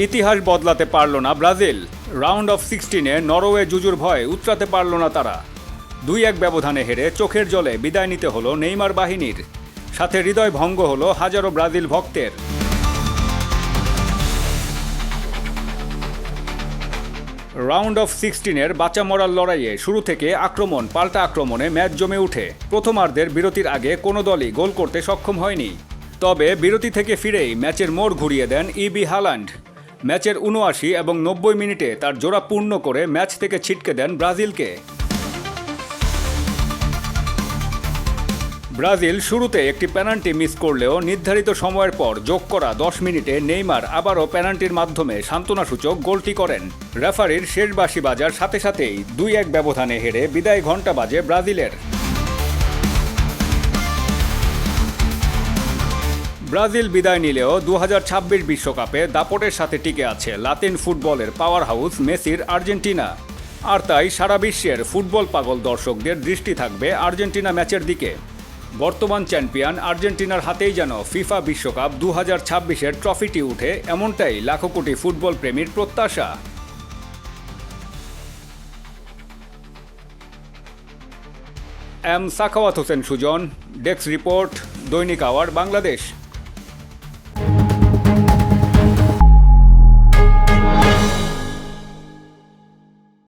ইতিহাস বদলাতে পারল না ব্রাজিল। রাউন্ড অফ 16-এ নরওয়ে জুজুর ভয় উতরাতে পারল না তারা। 2-1 ব্যবধানে হেরে চোখের জলে বিদায় নিতে হলো নেইমার বাহিনীর। সাথে হৃদয় ভঙ্গ হলো হাজারো ব্রাজিল ভক্তের। রাউন্ড অফ 16-এর বাঁচা মরার লড়াইয়ে শুরু থেকে আক্রমণ পাল্টা আক্রমণে ম্যাচ জমে উঠে। প্রথমার্ধের বিরতির আগে কোনো দলই গোল করতে সক্ষম হয়নি। তবে বিরতি থেকে ফিরেই ম্যাচের মোড় ঘুরিয়ে দেন ইবি হালান্ড। ম্যাচের 79 এবং 90 মিনিটে তার জোড়া পূর্ণ করে ম্যাচ থেকে ছিটকে দেন ব্রাজিলকে। ব্রাজিল শুরুতে একটি পেনাল্টি মিস করলেও নির্ধারিত সময়ের পর যোগ করা 10 মিনিটে নেইমার আবারও পেনাল্টির মাধ্যমে সান্ত্বনাসূচক গোলটি করেন। রেফারির শেষ বাঁশি বাজার সাথে সাথেই 2-1 ব্যবধানে হেরে বিদায় ঘণ্টা বাজে ব্রাজিলের। ব্রাজিল বিদায় নিলেও 2026 বিশ্বকাপে দাপটের সাথে টিকে আছে লাতিন ফুটবলের পাওয়ার হাউস মেসির আর্জেন্টিনা। আর তাই সারা বিশ্বের ফুটবল পাগল দর্শকদের দৃষ্টি থাকবে আর্জেন্টিনা ম্যাচের দিকে। বর্তমান চ্যাম্পিয়ন আর্জেন্টিনার হাতেই যেন ফিফা বিশ্বকাপ 2026-এর ট্রফিটি উঠে, এমনটাই লাখো কোটি ফুটবল প্রেমীর প্রত্যাশা। M Sakhawat Hossain Sujan, desk report, দৈনিক আওয়ার বাংলাদেশ।